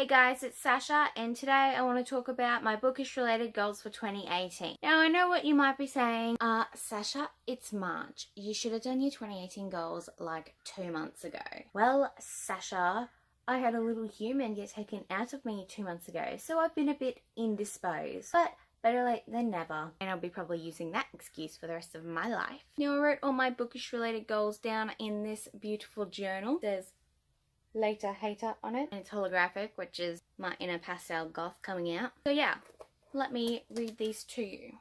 Hey guys, it's Sasha, and today I want to talk about my bookish related goals for 2018. Now I know what you might be saying, Sasha, it's March. You should have done your 2018 goals like 2 months ago. Well, Sasha, I had a little human get taken out of me 2 months ago, so I've been a bit indisposed. But better late than never, and I'll be probably using that excuse for the rest of my life. Now I wrote all my bookish related goals down in this beautiful journal. There's Later Hater on it, and it's holographic, which is my inner pastel goth coming out. So yeah, let me read these to you.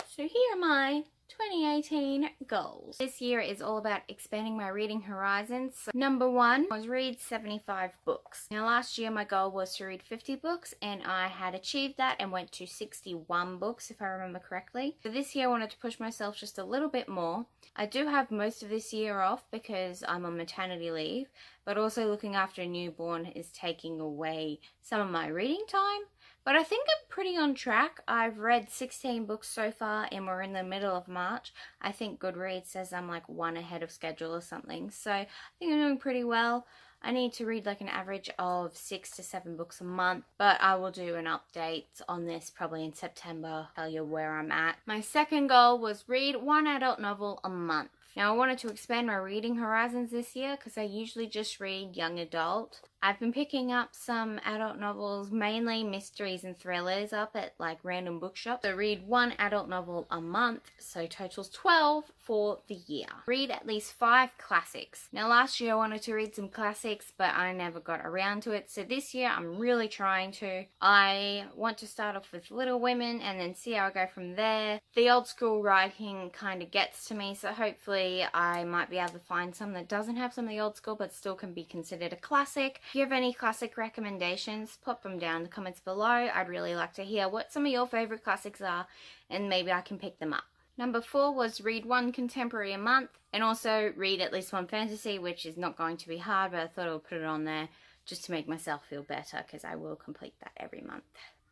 So here are my 2018 goals. This year is all about expanding my reading horizons. So number 1 was read 75 books. Now last year my goal was to read 50 books and I had achieved that and went to 61 books if I remember correctly. So this year I wanted to push myself just a little bit more. I do have most of this year off because I'm on maternity leave, but also looking after a newborn is taking away some of my reading time. But I think I'm pretty on track. I've read 16 books so far and we're in the middle of March. I think Goodreads says I'm like 1 ahead of schedule or something. So I think I'm doing pretty well. I need to read like an average of 6 to 7 books a month, but I will do an update on this probably in September, tell you where I'm at. My second goal was read 1 adult novel a month. Now I wanted to expand my reading horizons this year because I usually just read young adult. I've been picking up some adult novels, mainly mysteries and thrillers, up at like random bookshops. So read 1 adult novel a month, so totals 12 for the year. Read at least 5 classics. Now last year I wanted to read some classics, but I never got around to it. So this year I'm really trying to. I want to start off with Little Women and then see how I go from there. The old school writing kind of gets to me, so hopefully I might be able to find some that doesn't have some of the old school but still can be considered a classic. If you have any classic recommendations, pop them down in the comments below. I'd really like to hear what some of your favorite classics are and maybe I can pick them up. Number 4 was read 1 contemporary a month and also read at least 1 fantasy, which is not going to be hard, but I thought I would put it on there just to make myself feel better because I will complete that every month.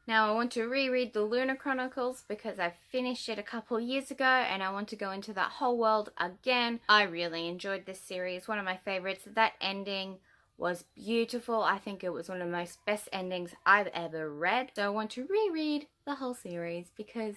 Now I want to reread the Lunar Chronicles because I finished it a couple years ago and I want to go into that whole world again. I really enjoyed this series, one of my favorites. That ending was beautiful. I think it was one of the most best endings I've ever read. So I want to reread the whole series because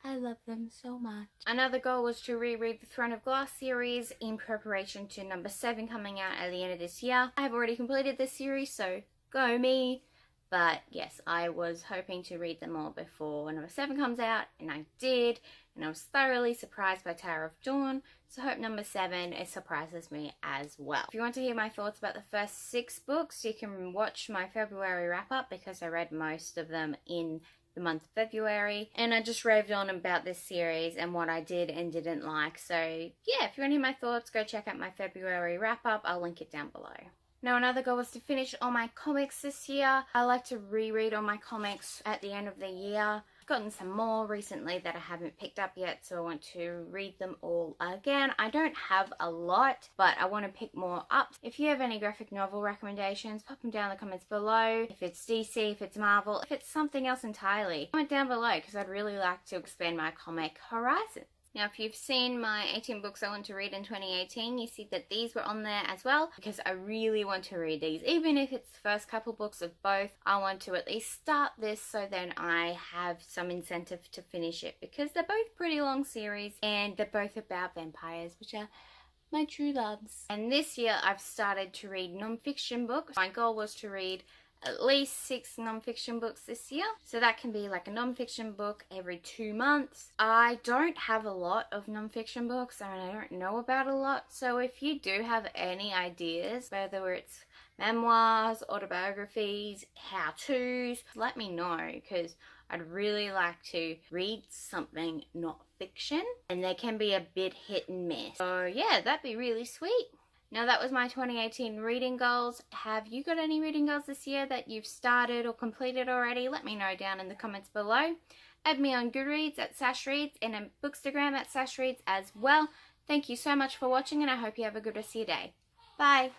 I love them so much. Another goal was to reread the Throne of Glass series in preparation to number 7 coming out at the end of this year. I have already completed this series, so go me. But yes, I was hoping to read them all before number 7 comes out, and I did, and I was thoroughly surprised by Tower of Dawn, so I hope number 7 surprises me as well. If you want to hear my thoughts about the first 6 books, you can watch my February wrap-up because I read most of them in the month of February, and I just raved on about this series and what I did and didn't like. So yeah, if you want to hear my thoughts, go check out my February wrap-up. I'll link it down below. Now another goal was to finish all my comics this year. I like to reread all my comics at the end of the year. I've gotten some more recently that I haven't picked up yet, so I want to read them all again. I don't have a lot, but I want to pick more up. If you have any graphic novel recommendations, pop them down in the comments below. If it's DC, if it's Marvel, if it's something else entirely, comment down below because I'd really like to expand my comic horizon. Now, if you've seen my 18 books I want to read in 2018, you see that these were on there as well because I really want to read these. Even if it's the first couple books of both, I want to at least start this so then I have some incentive to finish it because they're both pretty long series and they're both about vampires, which are my true loves. And this year I've started to read non-fiction books. My goal was to read at least 6 non-fiction books this year, so that can be like a non-fiction book every 2 months. I don't have a lot of non-fiction books. I mean, I don't know about a lot, so if you do have any ideas, whether it's memoirs, autobiographies, how-tos, let me know because I'd really like to read something not fiction, and they can be a bit hit and miss. So yeah, that'd be really sweet. Now that was my 2018 reading goals. Have you got any reading goals this year that you've started or completed already? Let me know down in the comments below. Add me on Goodreads at sashreads and on Bookstagram at sashreads as well. Thank you so much for watching and I hope you have a good rest of your day. Bye!